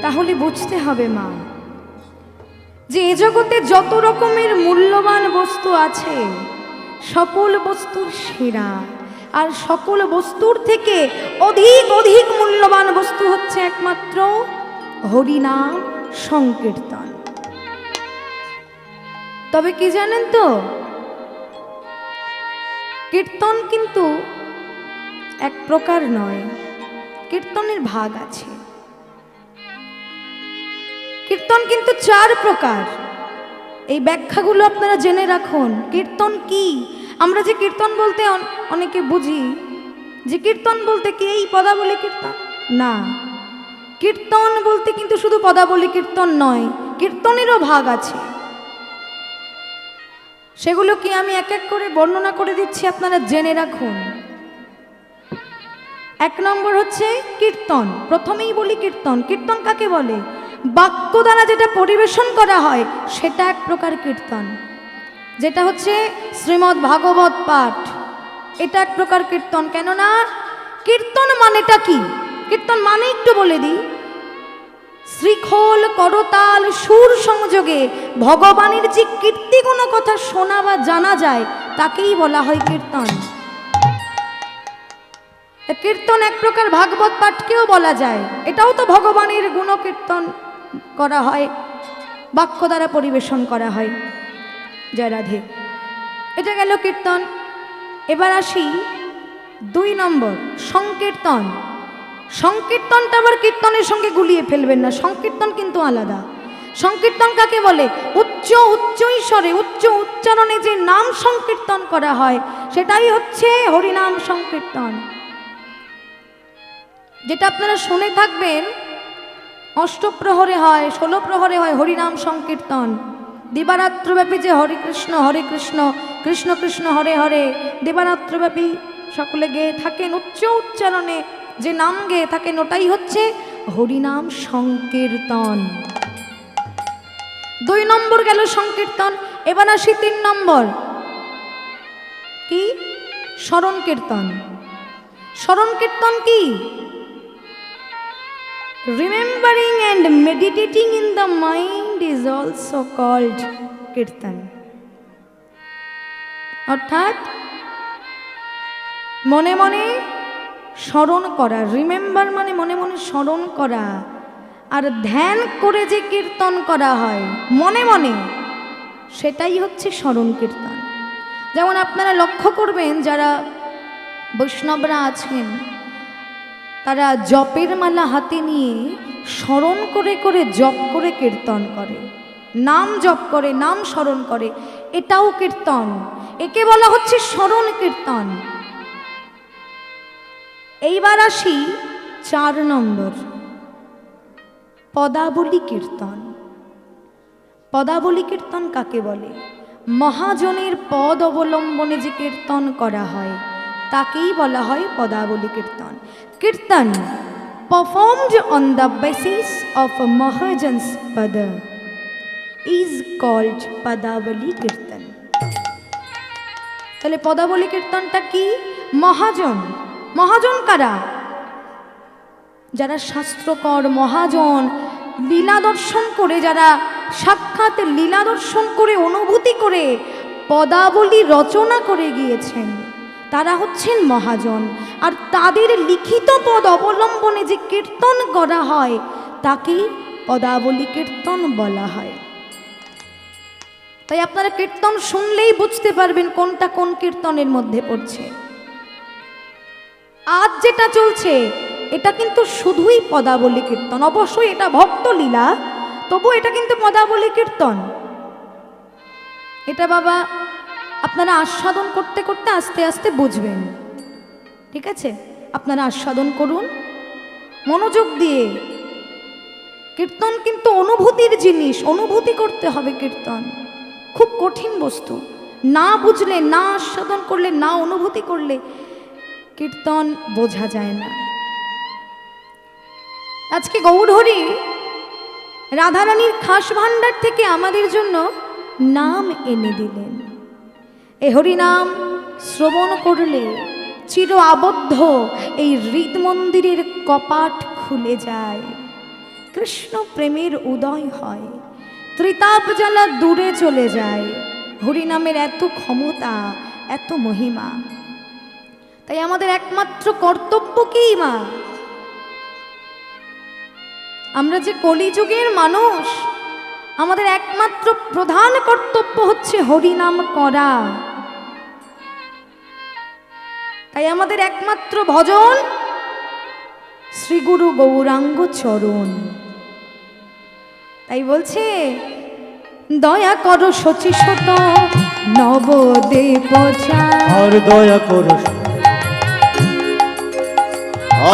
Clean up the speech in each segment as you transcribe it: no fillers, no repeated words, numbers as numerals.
তাহলে বুঝতে হবে মা, যে এ জগতে যত রকমের মূল্যবান বস্তু আছে সকল বস্তুর সেরা, আর সকল বস্তুর থেকে অধিক অধিক মূল্যবান বস্তু হচ্ছে একমাত্র হরিনাম সংকীর্তন। তবে কি জানেন তো, কীর্তন কিন্তু এক প্রকার নয়, কীর্তনের ভাগ আছে। কীর্তন কিন্তু 4 প্রকার। এই ব্যাখ্যাগুলো আপনারা জেনে রাখুন। কীর্তন কি? আমরা যে কীর্তন বলতে অনেকে বুঝি যে কীর্তন বলতে কি এই পদাবলী কীর্তন, না, কীর্তন বলতে কিন্তু শুধু পদাবলী কীর্তন নয়, কীর্তনেরও ভাগ আছে। সেগুলো কি আমি এক এক করে বর্ণনা করে দিচ্ছি, আপনারা জেনে রাখুন। 1 নম্বর হচ্ছে কীর্তন। প্রথমেই বলি কীর্তন। কীর্তন কাকে বলে? বাক্য দ্বারা যেটা পরিবেশন করা হয় সেটা এক প্রকার কীর্তন। যেটা হচ্ছে শ্রীমদ্ ভাগবত পাঠ, এটা এক প্রকার কীর্তন। কেননা কীর্তন মানেটা কি? কীর্তন মানে একটু বলে দিই, শ্রীখোল করতাল সুর সংযোগে ভগবানের যে কীর্তি কোনো কথা শোনা বা জানা যায় তাকেই বলা হয় কীর্তন। কীর্তন এক প্রকার ভাগবত পাঠকেও বলা যায়, এটাও তো ভগবানের গুণকীর্তন করা হয়, বাক্য দ্বারা পরিবেশন করা হয়। জয় রাধে। এটা গেল কীর্তন। এবার আসি 2 নম্বর, সংকীর্তন। সংকীর্তনটা আবার কীর্তনের সঙ্গে গুলিয়ে ফেলবেন না, সংকীর্তন কিন্তু আলাদা। সংকীর্তন কাকে বলে? উচ্চ ঈশ্বরে উচ্চ উচ্চারণে যে নাম সংকীর্তন করা হয় সেটাই হচ্ছে হরিনাম সংকীর্তন। যেটা আপনারা শুনে থাকবেন, অষ্টপ্রহরে হয়, 16 প্রহরে হয় হরিনাম সংকীর্তন। দিবারাত্রব্যাপী যে হরে কৃষ্ণ কৃষ্ণ কৃষ্ণ হরে হরে দিবারাত্রব্যাপী সকলে গেয়ে থাকেন, উচ্চ উচ্চারণে যে নাম গেয়ে থাকেন ওটাই হচ্ছে হরিনাম সংকীর্তন। 2 নম্বর গেল সংকীর্তন। এবার আসি 3 নম্বর, কি? স্মরণ কীর্তন। স্মরণ কীর্তন কি? Remembering and meditating in the mind is also called কীর্তন। অর্থাৎ মনে মনে স্মরণ করা। রিমেম্বার মানে মনে মনে স্মরণ করা, আর ধ্যান করে যে কীর্তন করা হয় মনে মনে, সেটাই হচ্ছে স্মরণ কীর্তন। যেমন আপনারা লক্ষ্য করবেন, যারা বৈষ্ণবরা আছেন তারা জপের মালা হাতে নিয়ে স্মরণ করে করে জপ করে কীর্তন করে, নাম জপ করে, নাম স্মরণ করে, এটাও কীর্তন। একে বলা হচ্ছে স্মরণ কীর্তন। এইবার আসি 4 নম্বর, পদাবলী কীর্তন। পদাবলী কীর্তন কাকে বলে? মহাজনের পদ অবলম্বনে যে কীর্তন করা হয় তাকেই বলা হয় পদাবলী কীর্তন। কীর্তন performed on the basis of a Mahajan's pada is called পদাবলী কীর্তন। তাহলে পদাবলী কীর্তনটা কি? মহাজন। মহাজন কারা? যারা শাস্ত্রকর মহাজন, লীলা দর্শন করে, যারা সাক্ষাৎ লীলা দর্শন করে অনুভূতি করে পদাবলী রচনা করে গিয়েছেন, তারা হচ্ছেন মহাজন। আর তাদের লিখিত পদ অবলম্বনে যে কীর্তন করা হয় তাকেই পদাবলী কীর্তন বলা হয়। তাই আপনারা কীর্তন শুনলেই বুঝতে পারবেন কোনটা কোন কীর্তনের মধ্যে পড়ছে। আজ যেটা চলছে এটা কিন্তু শুধুই পদাবলী কীর্তন। অবশ্যই এটা ভক্ত লীলা, তবু এটা কিন্তু পদাবলী কীর্তন। এটা বাবা আপনারা আস্বাদন করতে করতে আস্তে আস্তে বুঝবেন, ঠিক আছে? আপনারা আস্বাদন করুন মনোযোগ দিয়ে। কীর্তন কিন্তু অনুভূতির জিনিস, অনুভূতি করতে হবে। কীর্তন খুব কঠিন বস্তু, না বুঝলে, না আস্বাদন করলে, না অনুভূতি করলে কীর্তন বোঝা যায় না। আজকে গৌরহরি রাধারানীর খাস ভাণ্ডার থেকে আমাদের জন্য নাম এনে দিলেন। এ হরিনাম শ্রবণ করলে চির আবদ্ধ এই হৃদ মন্দিরের কপাট খুলে যায়। কৃষ্ণ প্রেমের উদয় হয়, ত্রিতাপ জ্বালা দূরে চলে যায়। হরিনামের এত ক্ষমতা, এত মহিমা। তাই আমাদের একমাত্র কর্তব্য কি মা? আমরা যে কলিযুগের মানুষ, আমাদের একমাত্র প্রধান কর্তব্য হচ্ছে হরিনাম করা। তাই আমাদের একমাত্র ভজন শ্রীগুরু গৌরাঙ্গ চরণ। তাই বলছে, দয়া করো শচীশত নবদ্বীপ আর দয়া করো,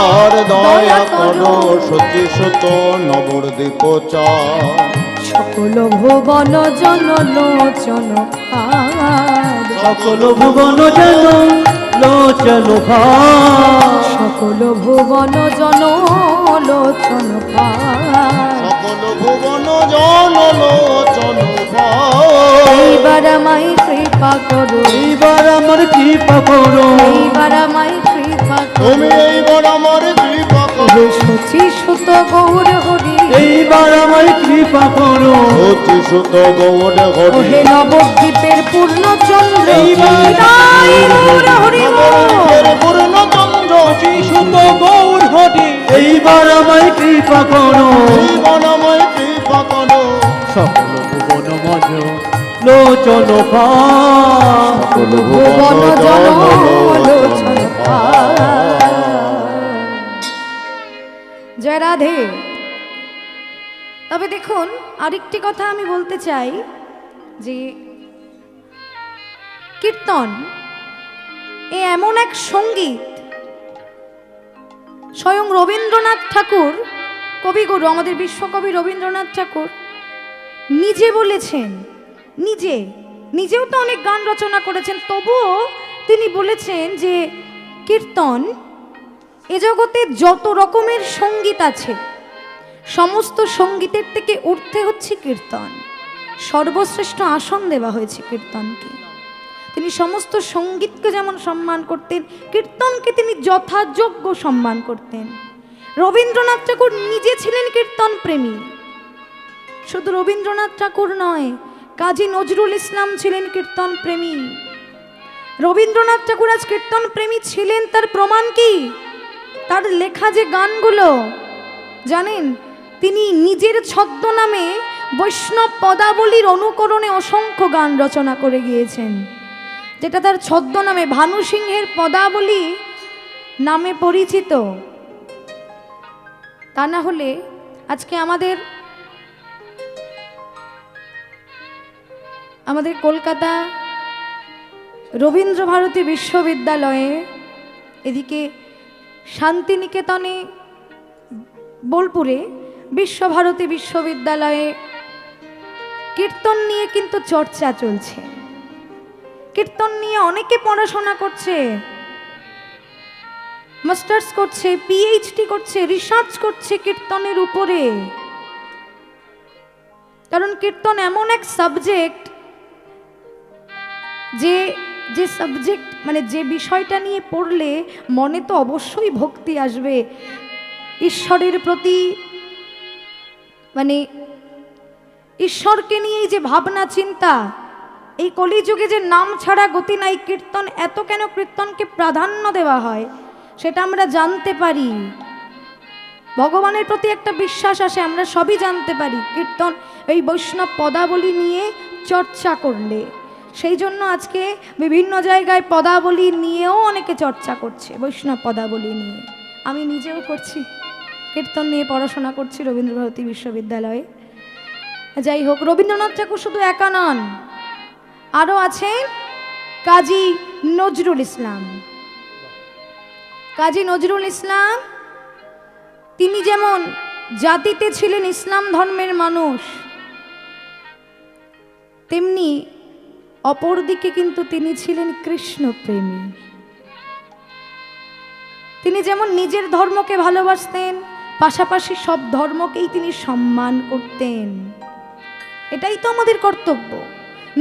আর দয়া করো শচীশত নবদ্বীপ সকল ভুবন জন লোচন ভার, সকল ভুবন জন লোচন ভার, সকল ভুবন জন লোচন ভার, সকল ভুবন জন লোচন ভার। এইবার আমায় কৃপা করো, এইবার আমার কৃপা করো, এইবার আমায় কৃপা তুমি করো। এইবার আমার কৃপা করো, শচীসুত গৌর হরি, এইবার আমার কৃপা করো। শচীসুত গৌর হরি, ওহে নবদ্বীপের পূর্ণচন্দ্র, এইবার তাই গৌর হরি নবদ্বীপের পূর্ণচন্দ্র, শচীসুত গৌর হরি, এইবার আমায় কৃপা করো, এইবার আমায় কৃপা করো। সকল ভুবন মজ লোচন ভার, সকল ভুবন জন লোচন লোচন ভার। জয় রাধে। তবে দেখুন, আরেকটি কথা আমি বলতে চাই যে কীর্তন এমন এক সঙ্গীত, স্বয়ং রবীন্দ্রনাথ ঠাকুর, কবিগুরু আমাদের বিশ্বকবি রবীন্দ্রনাথ ঠাকুর নিজে বলেছেন, নিজেও তো অনেক গান রচনা করেছেন, তবুও তিনি বলেছেন যে কীর্তন এ জগতে যত রকমের সঙ্গীত আছে, সমস্ত সঙ্গীতের থেকে ঊর্ধ্বে হচ্ছে কীর্তন। সর্বশ্রেষ্ঠ আসন দেওয়া হয়েছে কীর্তনকে। তিনি সমস্ত সঙ্গীতকে যেমন সম্মান করতেন, কীর্তনকে তিনি যথাযোগ্য সম্মান করতেন। রবীন্দ্রনাথ ঠাকুর নিজে ছিলেন কীর্তন প্রেমী। শুধু রবীন্দ্রনাথ ঠাকুর নয়, কাজী নজরুল ইসলাম ছিলেন কীর্তন প্রেমী। রবীন্দ্রনাথ ঠাকুর আজ কীর্তন প্রেমী ছিলেন, তার প্রমাণ কি? তার লেখা যে গানগুলো, জানেন, তিনি নিজের ছদ্মনামে বৈষ্ণব পদাবলীর অনুকরণে অসংখ্য গান রচনা করে গিয়েছেন, যেটা তার ছদ্মনামে ভানু সিংহের পদাবলী নামে পরিচিত। তা না হলে আজকে আমাদের কলকাতা রবীন্দ্রভারতী বিশ্ববিদ্যালয়ে, এদিকে শান্তিনিকেতনে বোলপুরে বিশ্বভারতী বিশ্ববিদ্যালয়ে কীর্তন নিয়ে কিন্তু চর্চা চলছে। কীর্তন নিয়ে অনেকে পড়াশোনা করছে, মাস্টার্স করছে, পিএইচডি করছে, রিসার্চ করছে কীর্তনের উপরে। কারণ কীর্তন এমন এক সাবজেক্ট, যে সাবজেক্ট মানে যে বিষয়টা নিয়ে পড়লে মনে তো অবশ্যই ভক্তি আসবে, ঈশ্বরের প্রতি, মানে ঈশ্বরকে নিয়ে যে ভাবনা চিন্তা। এই কলিযুগে যে নাম ছাড়া গতি নাই, কীর্তন এত কেন কীর্তনকে প্রাধান্য দেওয়া হয় সেটা আমরা জানতে পারি। ভগবানের প্রতি একটা বিশ্বাস আসে, আমরা সবই জানতে পারি কীর্তন এই বৈষ্ণব পদাবলী নিয়ে চর্চা করলে। সেই জন্য আজকে বিভিন্ন জায়গায় পদাবলী নিয়েও অনেকে চর্চা করছে, বৈষ্ণব পদাবলী নিয়ে। আমি নিজেও করছি, কীর্তন নিয়ে পড়াশোনা করছি রবীন্দ্রভারতী বিশ্ববিদ্যালয়ে। যাই হোক, রবীন্দ্রনাথ ঠাকুর শুধু একা নন, আরও আছেন কাজী নজরুল ইসলাম। কাজী নজরুল ইসলাম তিনি যেমন জাতিতে ছিলেন ইসলাম ধর্মের মানুষ, তেমনি অপরদিকে কিন্তু তিনি ছিলেন কৃষ্ণ প্রেমী। তিনি যেমন নিজের ধর্মকে ভালোবাসতেন, পাশাপাশি সব ধর্মকেই তিনি সম্মান করতেন। এটাই তো আমাদের কর্তব্য,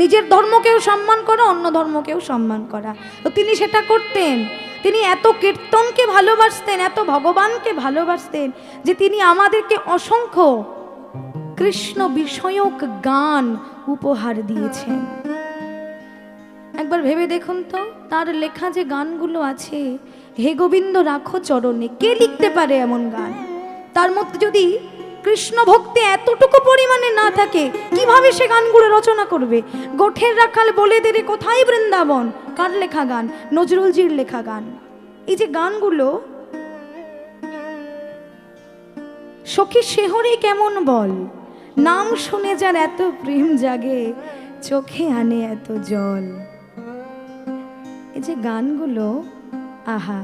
নিজের ধর্মকেও সম্মান করা, অন্য ধর্মকেও সম্মান করা। তো তিনি সেটা করতেন। তিনি এত কীর্তনকে ভালোবাসতেন, এত ভগবানকে ভালোবাসতেন যে তিনি আমাদেরকে অসংখ্য কৃষ্ণ বিষয়ক গান উপহার দিয়েছেন। একবার ভেবে দেখুন তো, তার লেখা যে গানগুলো আছে, হে গোবিন্দ রাখো চরণে, কে লিখতে পারে এমন গান? তার মধ্যে যদি কৃষ্ণ ভক্তি এতটুকু পরিমাণে না থাকে, কিভাবে সে গানগুলো রচনা করবে? গোঠের রাখাল বলে দে রে কোথায় বৃন্দাবন, কার লেখা গান? নজরুলজির লেখা গান। এই যে গানগুলো, সখী শেহরে কেমন বল, নাম শুনে যার এত প্রেম জাগে, চোখে আনে এত জল। এই যে গানগুলো, আহা,